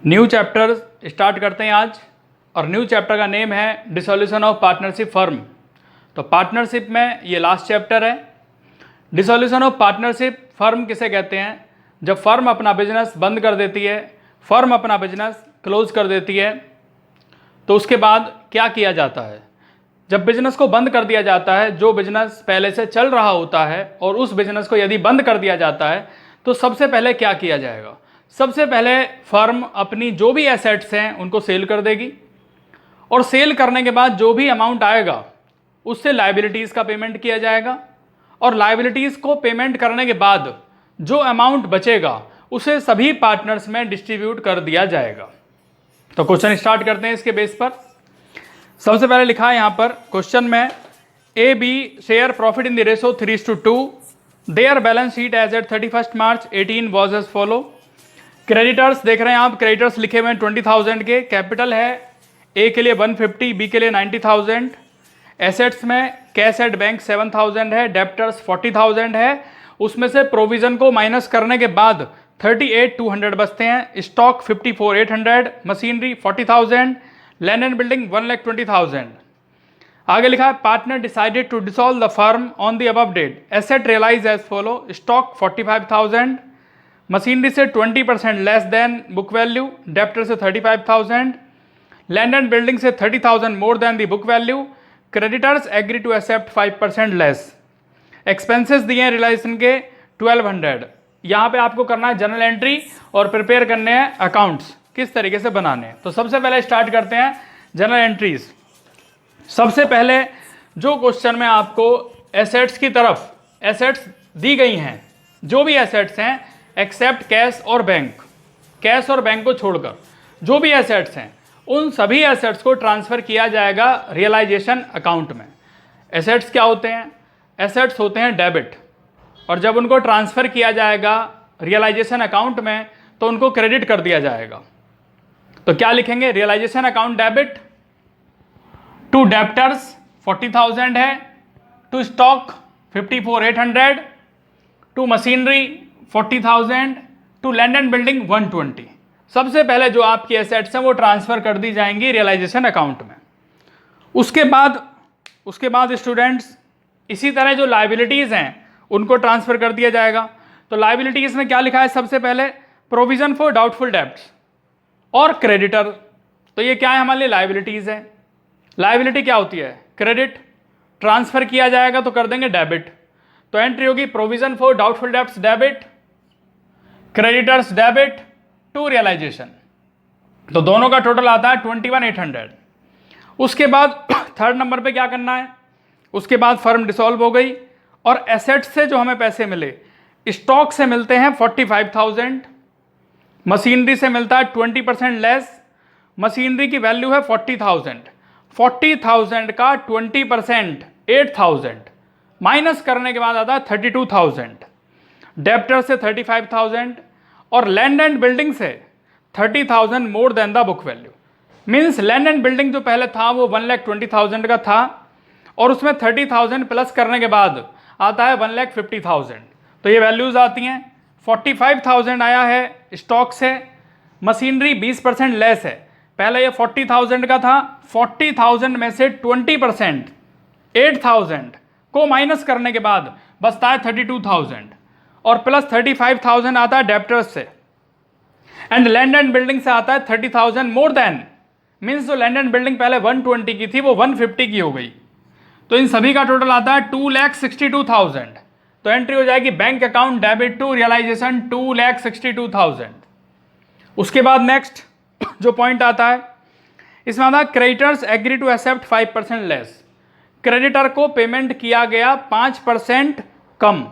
New chapter start करते हैं आज। और न्यू चैप्टर का नेम है डिसोल्यूशन ऑफ पार्टनरशिप फर्म। तो पार्टनरशिप में ये लास्ट चैप्टर है। डिसोल्यूशन ऑफ पार्टनरशिप फर्म किसे कहते हैं? जब फर्म अपना बिजनेस बंद कर देती है, फर्म अपना बिजनेस क्लोज कर देती है, तो उसके बाद क्या किया जाता है? जब बिजनेस को बंद कर दिया जाता है, जो बिजनेस पहले से चल रहा होता है और उस बिजनेस को यदि बंद कर दिया जाता है, तो सबसे पहले क्या किया जाएगा? सबसे पहले फर्म अपनी जो भी एसेट्स हैं उनको सेल कर देगी, और सेल करने के बाद जो भी अमाउंट आएगा उससे लायबिलिटीज़ का पेमेंट किया जाएगा, और लायबिलिटीज़ को पेमेंट करने के बाद जो अमाउंट बचेगा उसे सभी पार्टनर्स में डिस्ट्रीब्यूट कर दिया जाएगा। तो क्वेश्चन स्टार्ट करते हैं इसके बेस पर। सबसे पहले लिखा है यहाँ पर क्वेश्चन में, A B share profit in the ratio 3:2। Their balance sheet as at 31 March 18 was as follow. Creditors देख रहे हैं आप, क्रेडिटर्स लिखे हुए हैं 20,000 के। कैपिटल है ए के लिए 150, बी के लिए 90,000। एसेट्स में कैश एट बैंक 7,000 है, डेप्टर्स 40,000 है। उसमें से प्रोविजन को माइनस करने के बाद 38,200 बचते हैं। Stock 54,800, machinery 40,000, land and building 1,20,000। आगे लिखा है, partner decided to dissolve the firm on the above date. Asset realise as follow. Stock 45,000, machinery से 20% less than book value, debtor से 35,000, लैंड एंड बिल्डिंग से 30,000 more than the book value. Creditors agree to accept 5% less. Expenses दिए हैं realisation के 1,200। यहाँ पे आपको करना है जनरल एंट्री और प्रिपेयर करने हैं अकाउंट्स किस तरीके से बनाने हैं। तो सबसे पहले स्टार्ट करते हैं जनरल एंट्रीज। सबसे पहले जो क्वेश्चन में आपको एसेट्स की तरफ एसेट्स दी गई हैं, जो भी एसेट्स हैं एक्सेप्ट कैश और बैंक, कैश और बैंक को छोड़कर जो भी एसेट्स हैं उन सभी एसेट्स को ट्रांसफ़र किया जाएगा रियलाइजेशन अकाउंट में। एसेट्स क्या होते हैं? एसेट्स होते हैं डेबिट, और जब उनको ट्रांसफ़र किया जाएगा रियलाइजेशन अकाउंट में तो उनको क्रेडिट कर दिया जाएगा। तो क्या लिखेंगे? Realisation account debit to debtors 40,000 है, to stock 54,800, to machinery 40,000, to land and building 120। सबसे पहले जो आपकी एसेट्स हैं वो ट्रांसफ़र कर दी जाएंगी रियलाइजेशन अकाउंट में। उसके बाद स्टूडेंट्स इसी तरह जो लायबिलिटीज़ हैं उनको ट्रांसफ़र कर दिया जाएगा। तो लायबिलिटीज़ में क्या लिखा है? सबसे पहले प्रोविज़न फॉर डाउटफुल डेब्ट्स और क्रेडिटर। तो ये क्या है? हमारे लिए लायबिलिटीज़ है। लायबिलिटी क्या होती है? क्रेडिट। ट्रांसफ़र किया जाएगा तो कर देंगे डेबिट। तो एंट्री होगी provision for doubtful debts debit, creditors debit to realisation. तो दोनों का टोटल आता है 21,800। उसके बाद थर्ड नंबर पे क्या करना है? उसके बाद फर्म डिसॉल्व हो गई और एसेट से जो हमें पैसे मिले, स्टॉक से मिलते हैं 45,000, मशीनरी से मिलता है 20% लेस। मशीनरी की वैल्यू है 40,000। 40,000 का 20% 8,000 माइनस करने के बाद आता है 32,000। डेप्टर से 35,000 और लैंड एंड बिल्डिंग से 30,000 more than the book value. Means land and building जो पहले था वो 1,20,000 का था, और उसमें 30,000 प्लस करने के बाद आता है 1,50,000। तो ये वैल्यूज़ आती हैं। 45,000 आया है स्टॉक से। मशीनरी 20% लेस है, पहले ये 40,000 का था। 40,000 में से 20% 8,000 को माइनस करने के बाद बचता है 32,000, और प्लस 35,000 आता है डेप्टर्स से, एंड लैंड एंड बिल्डिंग से आता है 30,000 मोर देन। मीन्स जो लैंड एंड बिल्डिंग पहले 120 की थी वो 150 की हो गई। तो इन सभी का टोटल आता है 2,62,000। तो एंट्री हो जाएगी bank account debit to realisation 2,62,000। उसके बाद नेक्स्ट जो पॉइंट आता है इसमें आता है creditors agree to accept 5% less. Creditor को पेमेंट किया गया 5% कम।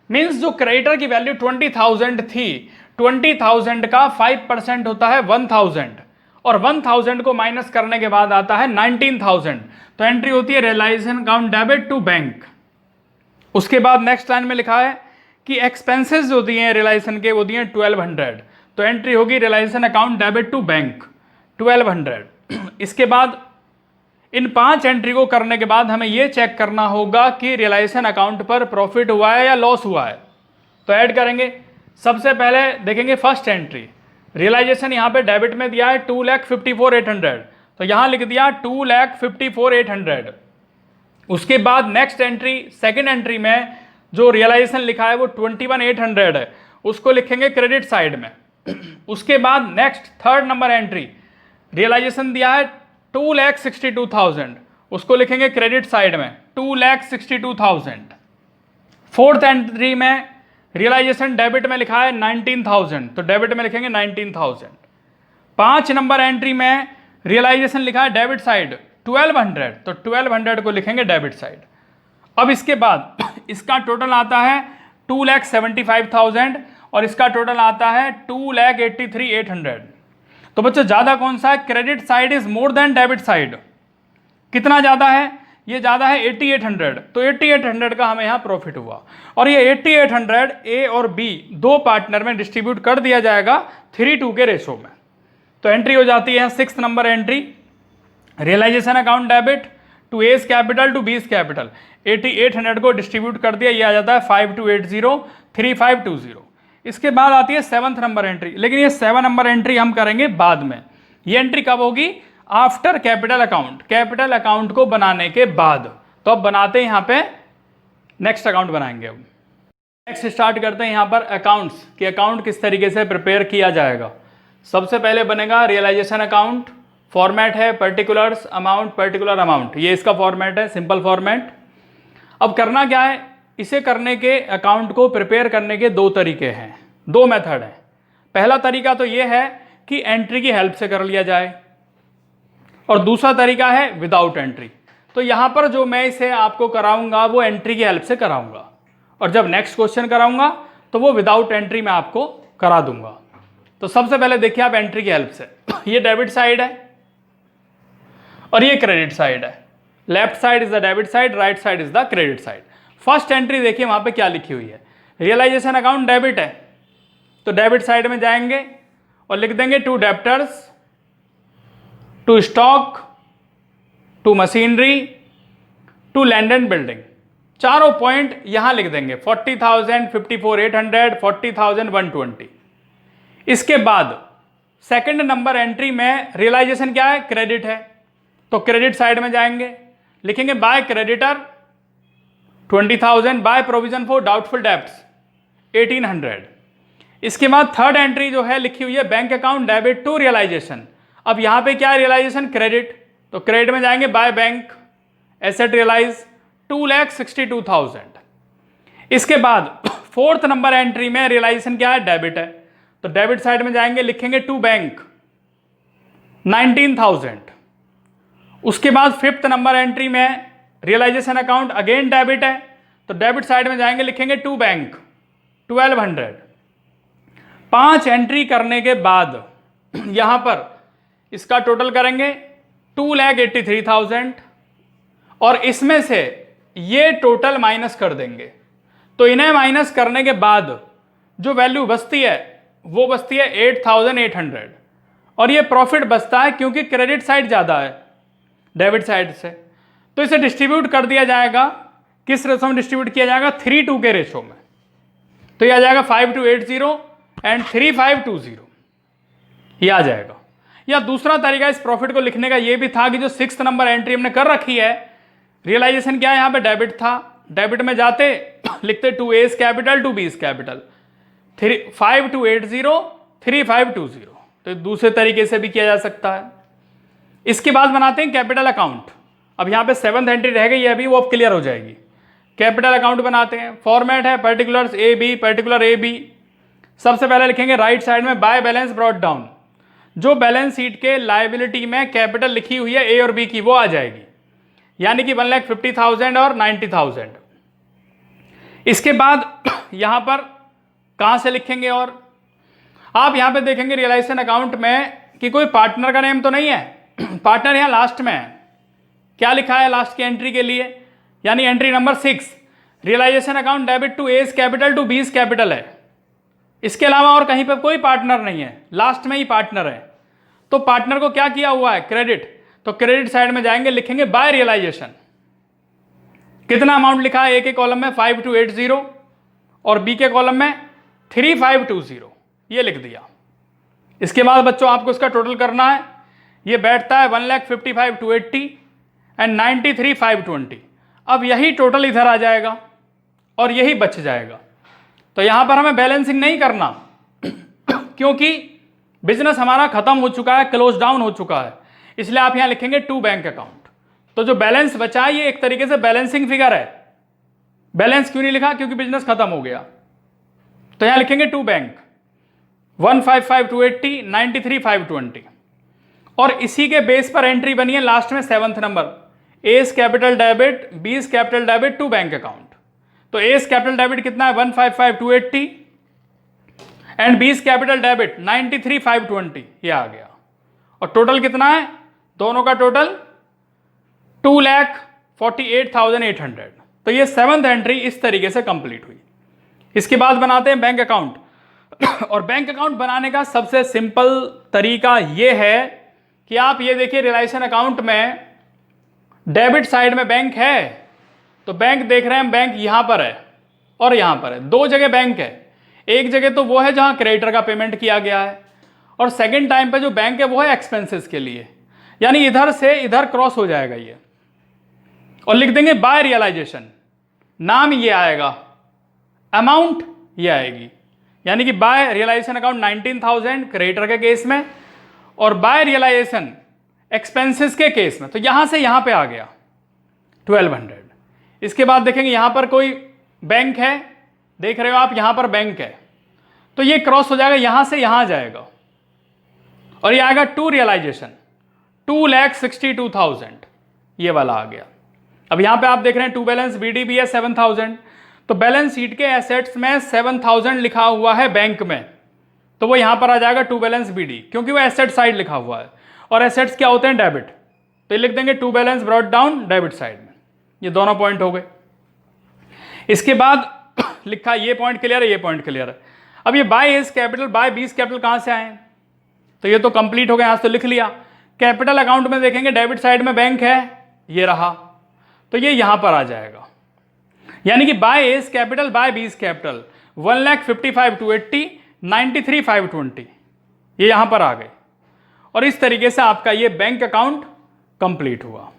मीन्स जो क्रेडिटर की वैल्यू 20,000 थी, 20,000 का 5% होता है 1,000, और 1,000 को माइनस करने के बाद आता है 19,000। तो एंट्री होती है realisation account debit to bank. उसके बाद नेक्स्ट लाइन में लिखा है कि एक्सपेंसेस जो दिए हैं रियलाइजेशन के वो दिए हैं 1,200। तो एंट्री होगी realisation account debit to bank 1,200। इसके बाद इन 5 एंट्री को करने के बाद हमें ये चेक करना होगा कि रियलाइजेशन अकाउंट पर प्रॉफिट हुआ है या लॉस हुआ है। तो ऐड करेंगे। सबसे पहले देखेंगे फर्स्ट एंट्री, रियलाइजेशन यहाँ पे डेबिट में दिया है 2,54,800, तो यहाँ लिख दिया 2,54,800। उसके बाद नेक्स्ट एंट्री, सेकेंड एंट्री में जो रियलाइजेशन लिखा है वो 21,800 है, उसको लिखेंगे क्रेडिट साइड में। उसके बाद next third number entry, realisation दिया है 2,62,000, उसको लिखेंगे क्रेडिट साइड में 2,62,000। फोर्थ एंट्री में रियलाइजेशन डेबिट में लिखा है 19,000, तो डेबिट में लिखेंगे 19,000। 5 नंबर एंट्री में रियलाइजेशन लिखा है डेबिट साइड 1,200, तो 1,200 को लिखेंगे डेबिट साइड। अब इसके बाद इसका टोटल आता है 2,75,000 और इसका टोटल आता है 2,83,800। तो बच्चों ज़्यादा कौन सा है? Credit side is more than debit side. कितना ज़्यादा है? ये ज़्यादा है 8,800, तो 8,800 का हमें यहाँ प्रॉफिट हुआ। और ये 8,800 ए और बी दो पार्टनर में डिस्ट्रीब्यूट कर दिया जाएगा 3:2 के रेशो में। तो एंट्री हो जाती है 6th number entry, realisation account debit to A's capital to B's capital, 8,800 को डिस्ट्रीब्यूट कर दिया, ये आ जाता है 5280,3520। इसके बाद आती है 7th नंबर एंट्री, लेकिन ये 7 नंबर एंट्री हम करेंगे बाद में। ये एंट्री कब होगी? After capital account, capital account को बनाने के बाद। तो अब बनाते हैं यहाँ पे नेक्स्ट अकाउंट बनाएंगे। अब नेक्स्ट स्टार्ट करते हैं यहाँ पर अकाउंट्स, कि अकाउंट किस तरीके से प्रिपेयर किया जाएगा। सबसे पहले बनेगा रियलाइजेशन अकाउंट, फॉर्मेट है पर्टिकुलर्स अमाउंट पर्टिकुलर अमाउंट, ये इसका फॉर्मेट है, सिंपल फॉर्मेट। अब करना क्या है, इसे करने के, अकाउंट को प्रिपेयर करने के दो तरीके हैं, दो मेथड हैं। पहला तरीका तो ये है कि एंट्री की हेल्प से कर लिया जाए, और दूसरा तरीका है विदाउट एंट्री। तो यहाँ पर जो मैं इसे आपको कराऊंगा वो एंट्री की हेल्प से कराऊंगा, और जब नेक्स्ट क्वेश्चन कराऊंगा तो वो विदाउट एंट्री में आपको करा दूंगा। तो सबसे पहले देखिए आप एंट्री की हेल्प से, ये डेबिट साइड है और ये क्रेडिट साइड है। Left side is the debit side, right side is the credit side. First entry देखिए वहां पे क्या लिखी हुई है, रियलाइजेशन अकाउंट डेबिट है, तो डेबिट साइड में जाएंगे और लिख देंगे to debtors, to stock, to machinery, to land and building. चारों पॉइंट यहां लिख देंगे 40,000, 54,800, 40,000, 120। इसके बाद सेकंड नंबर एंट्री में रियलाइजेशन क्या है? क्रेडिट है, तो क्रेडिट साइड में जाएंगे, लिखेंगे by creditor 20,000, by provision for doubtful debts 1,800। इसके बाद थर्ड एंट्री जो है लिखी हुई है bank account debit to realisation. अब यहां पे क्या है? रियलाइजेशन क्रेडिट, तो क्रेडिट में जाएंगे बाय बैंक एसेट रियलाइज 2,62,000। इसके बाद फोर्थ नंबर एंट्री में रियलाइजेशन क्या है? डेबिट है, तो डेबिट साइड में जाएंगे, लिखेंगे टू बैंक 19,000। उसके बाद फिफ्थ नंबर एंट्री में रियलाइजेशन अकाउंट अगेन डेबिट है, तो डेबिट साइड में जाएंगे, लिखेंगे टू बैंक 1,200। 5 एंट्री करने के बाद यहां पर इसका टोटल करेंगे 2,83,000 और इसमें से ये टोटल माइनस कर देंगे। तो इन्हें माइनस करने के बाद जो वैल्यू बचती है वो बचती है 8,800 और ये प्रॉफिट बचता है क्योंकि क्रेडिट साइड ज़्यादा है डेबिट साइड से। तो इसे डिस्ट्रीब्यूट कर दिया जाएगा, किस रेशो में डिस्ट्रीब्यूट किया जाएगा? 3:2 के रेशो में। तो ये आ जाएगा 5280 एंड 3520, ये आ जाएगा। या दूसरा तरीका इस प्रॉफिट को लिखने का ये भी था कि जो 6th नंबर एंट्री हमने कर रखी है, रियलाइजेशन क्या है? यहाँ पे डेबिट था, डेबिट में जाते लिखते to A's capital to B's capital 5280 3520। तो दूसरे तरीके से भी किया जा सकता है। इसके बाद बनाते हैं कैपिटल अकाउंट। अब यहाँ पे 7th एंट्री रह गई है अभी, वो अब क्लियर हो जाएगी। कैपिटल अकाउंट बनाते हैं, फॉर्मेट है particulars A B, particular A B. सबसे पहले लिखेंगे राइट साइड में बाय बैलेंस ब्रॉट डाउन, जो बैलेंस शीट के लायबिलिटी में कैपिटल लिखी हुई है ए और बी की वो आ जाएगी, यानी कि 1,50,000 और 90,000। इसके बाद यहां पर कहां से लिखेंगे? और आप यहां पे देखेंगे रियलाइजेशन अकाउंट में कि कोई पार्टनर का नेम तो नहीं है, पार्टनर यहां लास्ट में है। क्या लिखा है लास्ट की एंट्री के लिए? यानी entry number 6, realisation account debit to A's capital to B's capital है। इसके अलावा और कहीं पर कोई पार्टनर नहीं है, लास्ट में ही पार्टनर है। तो पार्टनर को क्या किया हुआ है? क्रेडिट, तो क्रेडिट साइड में जाएंगे, लिखेंगे बाय रियलाइजेशन। कितना अमाउंट लिखा है? ए के कॉलम में 5280 और बी के कॉलम में 3520, ये लिख दिया। इसके बाद बच्चों आपको इसका टोटल करना है। ये बैठता है 1,55,280 एंड 93,520। अब यही टोटल इधर आ जाएगा और यही बच जाएगा। तो यहां पर हमें बैलेंसिंग नहीं करना क्योंकि बिजनेस हमारा खत्म हो चुका है, क्लोज डाउन हो चुका है, इसलिए आप यहां लिखेंगे टू बैंक अकाउंट। तो जो बैलेंस बचा है ये एक तरीके से बैलेंसिंग फिगर है। बैलेंस क्यों नहीं लिखा? क्योंकि बिजनेस खत्म हो गया। तो यहां लिखेंगे टू बैंक 155,280 93,520 और इसी के बेस पर एंट्री बनी है लास्ट में 7th number, A's capital debit B's capital debit to bank account. तो एस कैपिटल डेबिट कितना है 155,280 एंड बीस कैपिटल डेबिट 93,520 ये आ गया। और टोटल कितना है दोनों का टोटल 2,48,800। तो ये 7th एंट्री इस तरीके से कंप्लीट हुई। इसके बाद बनाते हैं बैंक अकाउंट और बैंक अकाउंट बनाने का सबसे सिंपल तरीका यह है कि आप ये देखिए रियलाइजेशन अकाउंट में डेबिट साइड में बैंक है, तो बैंक देख रहे हैं बैंक यहां पर है और यहां पर है, दो जगह बैंक है। एक जगह तो वो है जहां क्रेडिटर का पेमेंट किया गया है और सेकंड टाइम पे जो बैंक है वो है एक्सपेंसेस के लिए, यानी इधर से इधर क्रॉस हो जाएगा ये। और लिख देंगे बाय रियलाइजेशन, नाम ये आएगा, अमाउंट ये आएगी, यानी कि बाय रियलाइजेशन अकाउंट 19,000 क्रेडिटर के केस में और बाय रियलाइजेशन एक्सपेंसेस के केस में। तो यहां से यहां पे आ गया 1,200। इसके बाद देखेंगे यहां पर कोई बैंक है, देख रहे हो आप यहां पर बैंक है, तो ये क्रॉस हो जाएगा, यहां से यहां जाएगा और ये आएगा टू रियलाइजेशन 2,62,000 ये वाला आ गया। अब यहां पे आप देख रहे हैं टू बैलेंस बीडी भी है 7,000, तो बैलेंस शीट के एसेट्स में 7,000 लिखा हुआ है बैंक में, तो वो यहां पर आ जाएगा टू बैलेंस बीडी, क्योंकि वो एसेट साइड लिखा हुआ है और एसेट्स क्या होते हैं डेबिट, तो ये लिख देंगे to balance brought down debit side में। ये दोनों पॉइंट हो गए। इसके बाद लिखा ये पॉइंट क्लियर है, ये पॉइंट क्लियर है। अब ये बाय एस कैपिटल बाय बीस कैपिटल कहां से आए, तो ये तो कंप्लीट हो गया, यहां से तो लिख लिया। कैपिटल अकाउंट में देखेंगे डेबिट साइड में बैंक है, ये रहा, तो ये यहां पर आ जाएगा, यानी कि बाय एस कैपिटल बाय बीस कैपिटल 1,55,280 93,520 ये यहां पर आ गए और इस तरीके से आपका ये बैंक अकाउंट कंप्लीट हुआ।